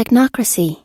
Technocracy.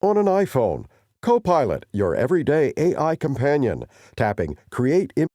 On an iPhone, Copilot, your everyday AI companion. Tapping Create Image.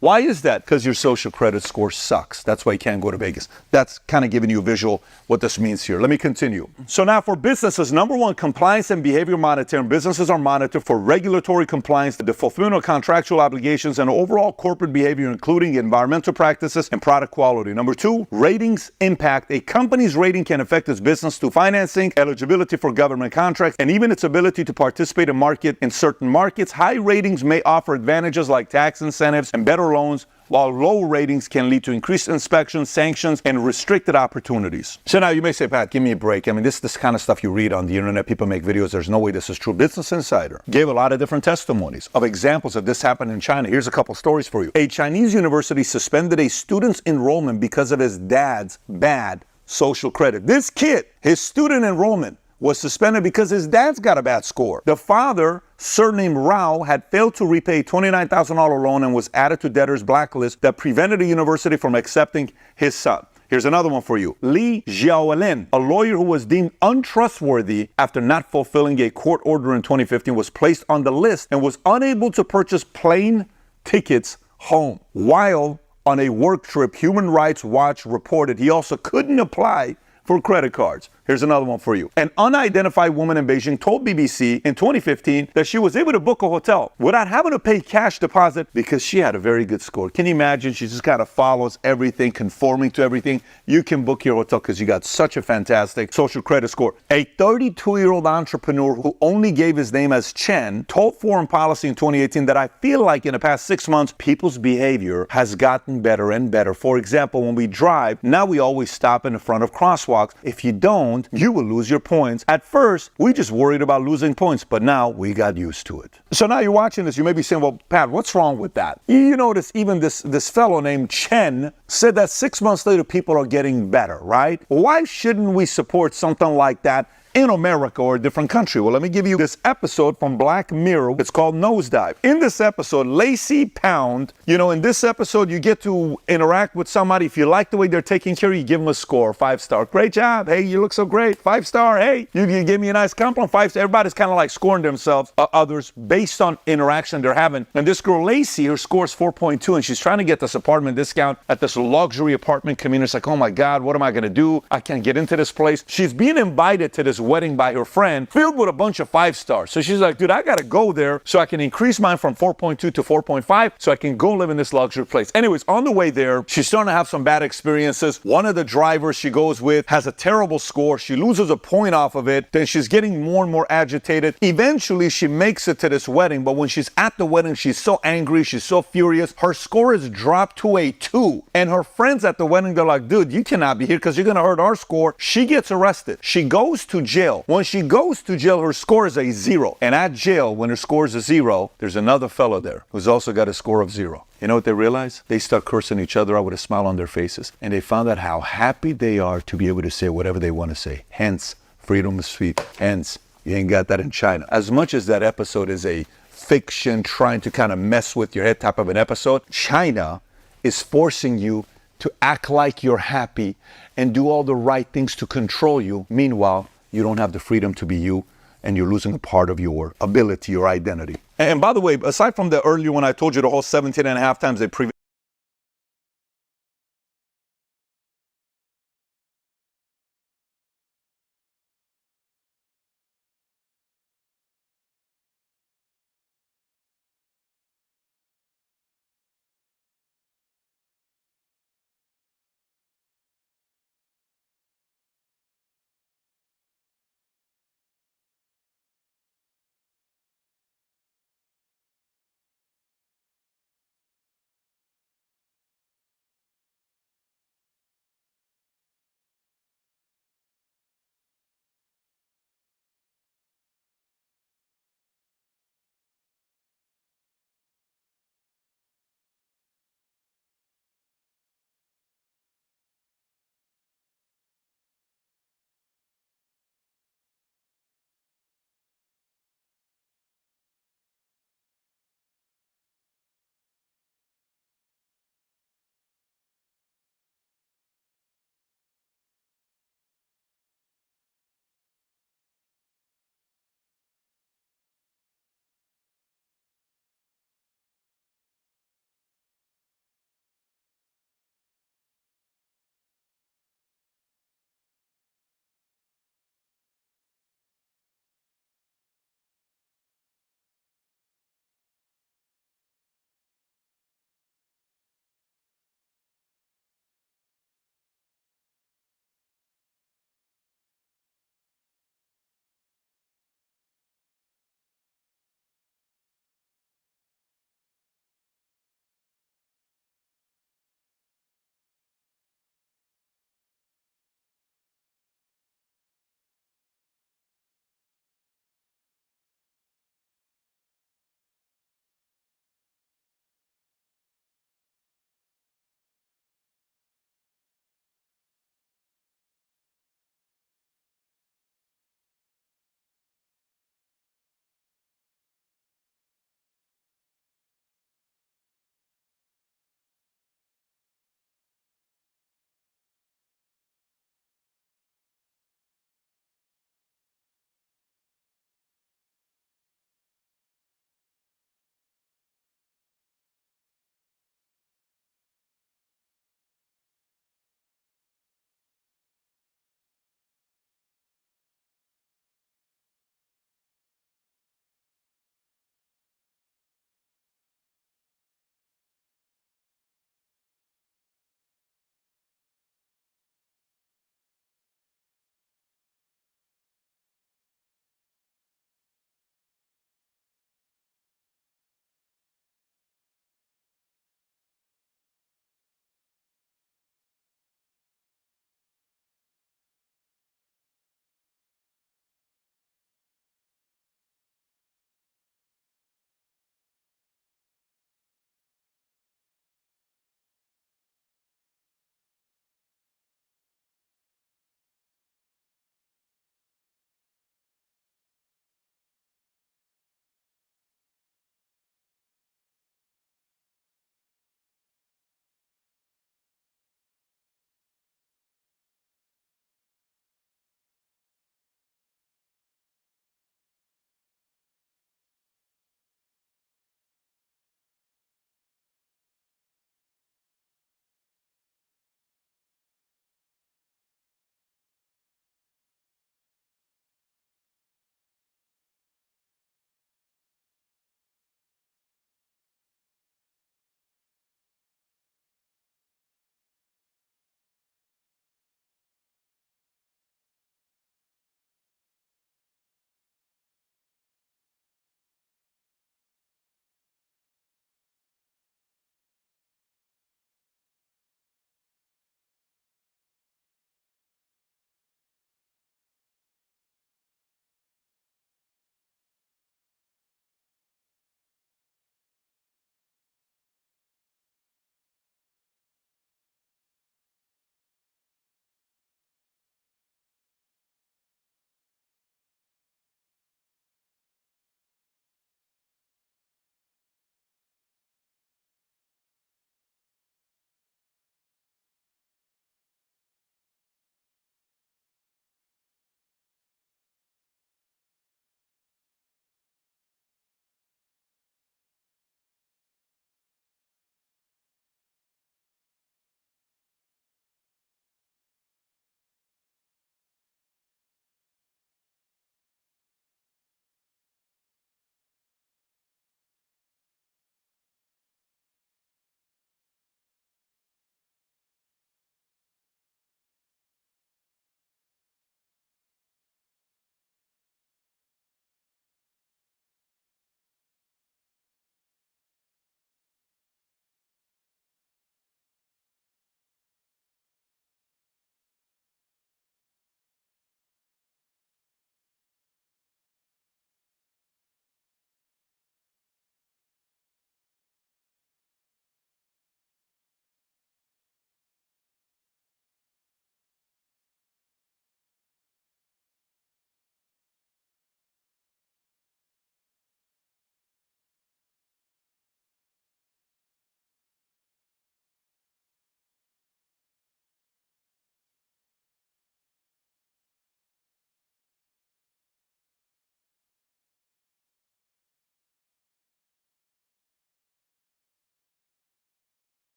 Why is that? Because your social credit score sucks. That's why you can't go to Vegas. That's kind of giving you a visual what this means here. Let me continue. So now for businesses, number one, compliance and behavior monitoring. Businesses are monitored for regulatory compliance, the fulfillment of contractual obligations, and overall corporate behavior, including environmental practices and product quality. Number two, ratings impact. A company's rating can affect its business through financing, eligibility for government contracts, and even its ability to participate in certain markets. High ratings may offer advantages like tax incentives and better loans, while low ratings can lead to increased inspections, sanctions, and restricted opportunities. So now you may say, Pat, give me a break. I mean, this kind of stuff you read on the internet, people make videos, there's no way this is true. Business Insider gave a lot of different testimonies of examples of this happened in China. Here's a couple stories for you. A Chinese university suspended a student's enrollment because of his dad's bad social credit. This kid, his student enrollment was suspended because his dad's got a bad score. The father, surnamed Rao, had failed to repay a $29,000 loan and was added to debtor's blacklist that prevented the university from accepting his son. Here's another one for you. Li Xiaolin, a lawyer who was deemed untrustworthy after not fulfilling a court order in 2015, was placed on the list and was unable to purchase plane tickets home. While on a work trip, Human Rights Watch reported he also couldn't apply for credit cards. Here's another one for you. An unidentified woman in Beijing told BBC in 2015 that she was able to book a hotel without having to pay cash deposit because she had a very good score. Can you imagine? She just kind of follows everything, conforming to everything. You can book your hotel because you got such a fantastic social credit score. A 32-year-old entrepreneur who only gave his name as Chen told Foreign Policy in 2018 that I feel like in the past 6 months, people's behavior has gotten better and better. For example, when we drive, now we always stop in the front of crosswalks. If you don't, you will lose your points. At first, we just worried about losing points, but now we got used to it. So now you're watching this, you may be saying, well, Pat, what's wrong with that? You notice even this fellow named Chen said that 6 months later, people are getting better, right? Why shouldn't we support something like that in America or a different country? Well, let me give you this episode from Black Mirror. It's called Nosedive. In this episode, Lacey Pound, in this episode, you get to interact with somebody. If you like the way they're taking care of you, give them a score, 5-star. Great job. Hey, you look so great. 5-star. Hey, you give me a nice compliment. 5-star. Everybody's kind of like scoring themselves, others based on interaction they're having. And this girl, Lacey, her score is 4.2, and she's trying to get this apartment discount at this luxury apartment community. It's like, oh my God, what am I going to do? I can't get into this place. She's being invited to this wedding by her friend filled with a bunch of 5-stars. So she's like, dude, I gotta go there so I can increase mine from 4.2 to 4.5 so I can go live in this luxury place. Anyways, on the way there, she's starting to have some bad experiences. One of the drivers she goes with has a terrible score. She loses a point off of it. Then she's getting more and more agitated. Eventually, she makes it to this wedding, but when she's at the wedding, she's so angry, she's so furious. Her score is dropped to a 2. And her friends at the wedding, they're like, dude, you cannot be here because you're gonna hurt our score. She gets arrested. She goes to jail. When she goes to jail, her score is a 0. And at jail, when her score is a 0, there's another fellow there who's also got a score of 0. You know what they realize? They start cursing each other out with a smile on their faces. And they found out how happy they are to be able to say whatever they want to say. Hence, freedom of speech. Hence, you ain't got that in China. As much as that episode is a fiction trying to kind of mess with your head type of an episode, China is forcing you to act like you're happy and do all the right things to control you. Meanwhile, you don't have the freedom to be you, and you're losing a part of your ability, your identity. And by the way, aside from the earlier one I told you, the whole 17.5 times they previous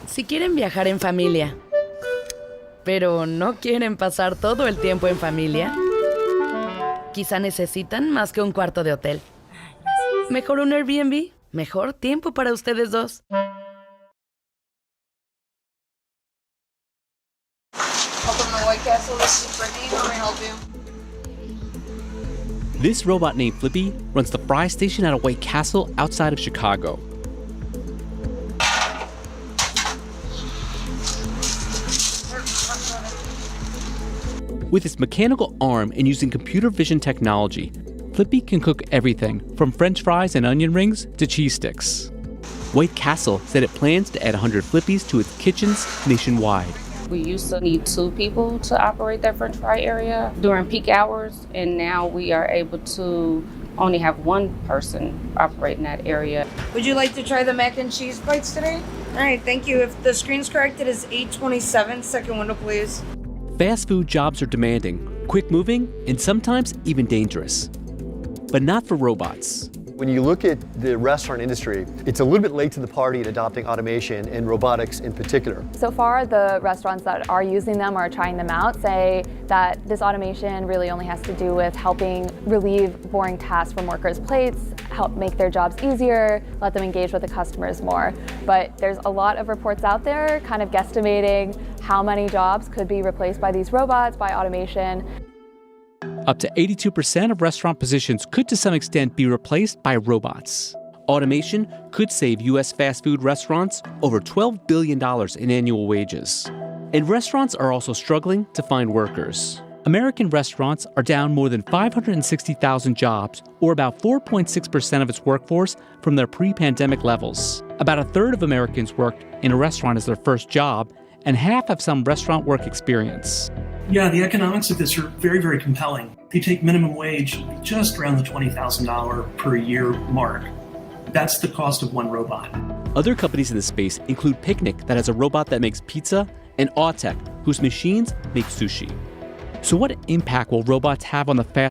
Si quieren viajar en familia, pero no quieren pasar todo el tiempo en familia, quizá necesitan más que un cuarto de hotel. Mejor un Airbnb, mejor tiempo para ustedes dos. Welcome to White Castle. This is Brittany. How may I help you? This robot named Flippy runs the fry station at a White Castle outside of Chicago. With its mechanical arm and using computer vision technology, Flippy can cook everything from French fries and onion rings to cheese sticks. White Castle said it plans to add 100 Flippies to its kitchens nationwide. We used to need 2 people to operate that French fry area during peak hours, and now we are able to only have 1 person operating that area. Would you like to try the mac and cheese bites today? All right, thank you. If the screen's correct, it is 827. Second window, please. Fast food jobs are demanding, quick moving, and sometimes even dangerous. But not for robots. When you look at the restaurant industry, it's a little bit late to the party in adopting automation and robotics in particular. So far, the restaurants that are using them or trying them out say that this automation really only has to do with helping relieve boring tasks from workers' plates, help make their jobs easier, let them engage with the customers more. But there's a lot of reports out there kind of guesstimating how many jobs could be replaced by these robots, by automation. Up to 82% of restaurant positions could to some extent be replaced by robots. Automation could save U.S. fast food restaurants over $12 billion in annual wages. And restaurants are also struggling to find workers. American restaurants are down more than 560,000 jobs, or about 4.6% of its workforce from their pre-pandemic levels. About a third of Americans worked in a restaurant as their first job, and half have some restaurant work experience. Yeah, the economics of this are very, very compelling. If you take minimum wage just around the $20,000 per year mark, that's the cost of 1 robot. Other companies in the space include Picnic, that has a robot that makes pizza, and Autech, whose machines make sushi. So what impact will robots have on the fast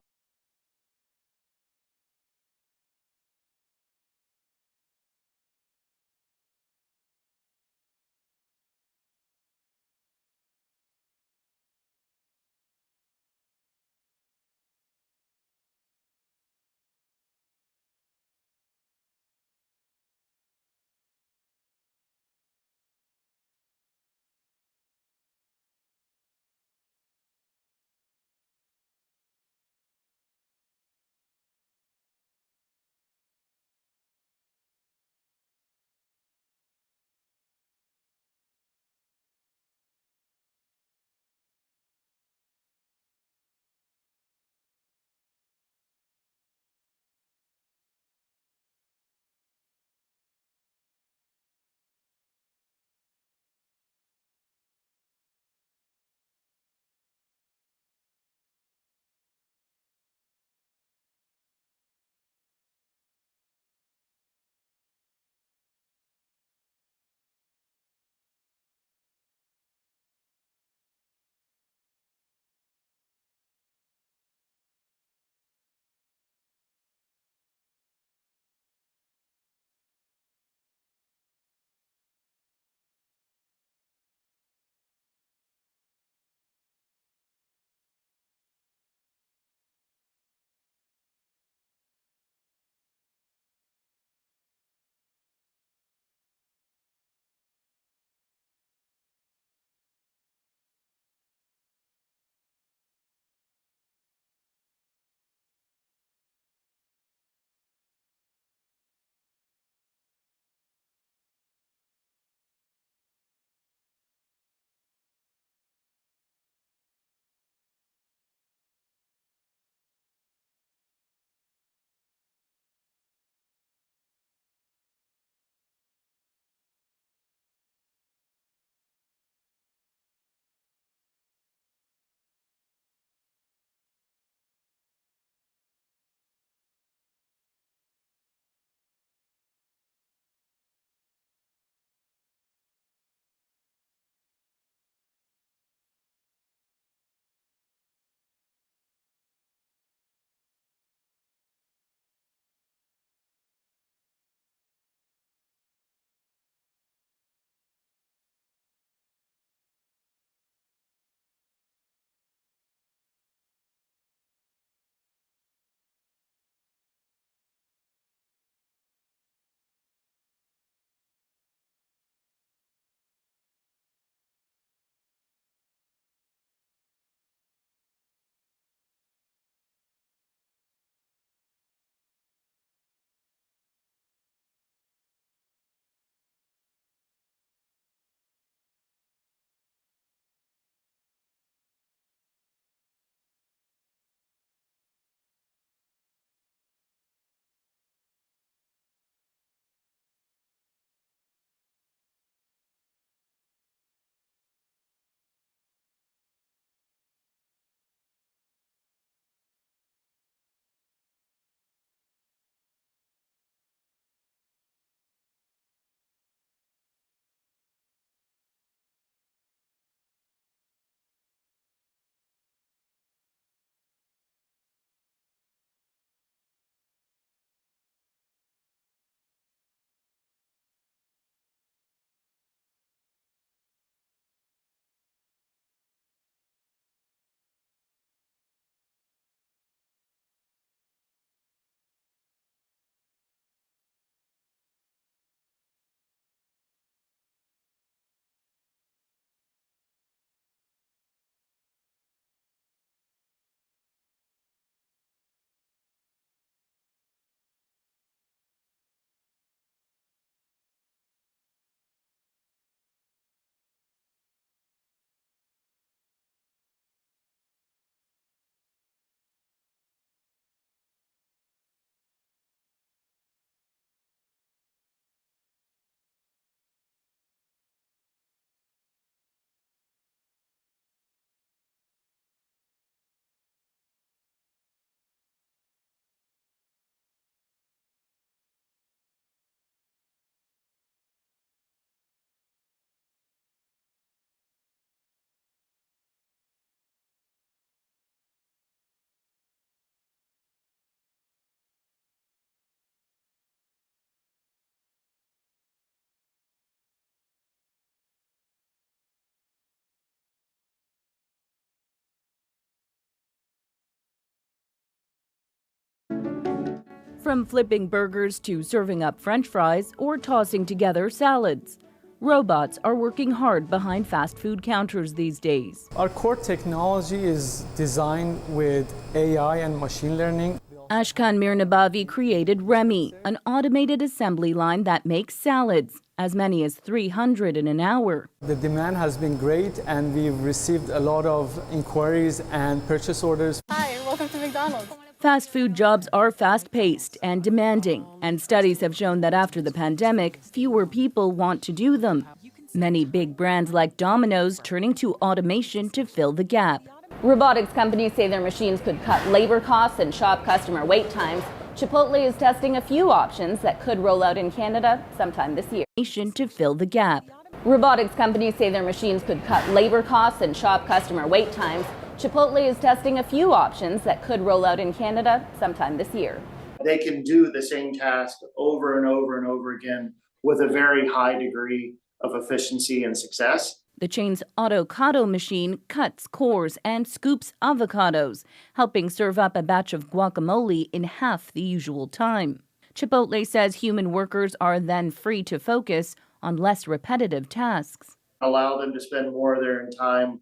From flipping burgers to serving up French fries or tossing together salads, robots are working hard behind fast food counters these days. Our core technology is designed with AI and machine learning. Ashkan Mirnabavi created Remy, an automated assembly line that makes salads, as many as 300 in an hour. The demand has been great, and we've received a lot of inquiries and purchase orders. Hi, welcome to McDonald's. Fast food jobs are fast-paced and demanding, and studies have shown that after the pandemic, fewer people want to do them. Many big brands like Domino's turning to automation to fill the gap. Robotics companies say their machines could cut labor costs and shop customer wait times. Chipotle is testing a few options that could roll out in Canada sometime this year. To fill the gap. Robotics companies say their machines could cut labor costs and shop customer wait times. Chipotle is testing a few options that could roll out in Canada sometime this year. They can do the same task over and over and over again with a very high degree of efficiency and success. The chain's avocado machine cuts, cores, and scoops avocados, helping serve up a batch of guacamole in half the usual time. Chipotle says human workers are then free to focus on less repetitive tasks. Allow them to spend more of their time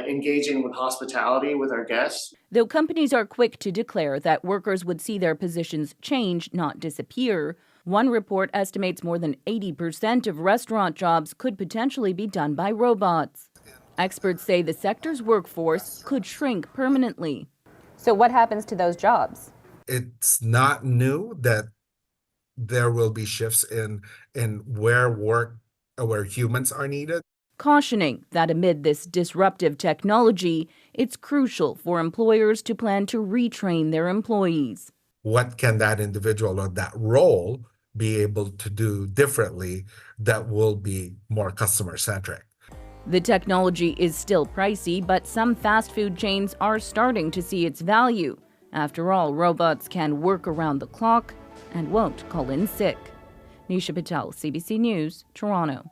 engaging with hospitality with our guests. Though companies are quick to declare that workers would see their positions change, not disappear, one report estimates more than 80% of restaurant jobs could potentially be done by robots. Experts say the sector's workforce could shrink permanently. So what happens to those jobs? It's not new that there will be shifts in where humans are needed. Cautioning that amid this disruptive technology, it's crucial for employers to plan to retrain their employees. What can that individual or that role be able to do differently that will be more customer-centric? The technology is still pricey, but some fast food chains are starting to see its value. After all, robots can work around the clock and won't call in sick. Nisha Patel, CBC News, Toronto.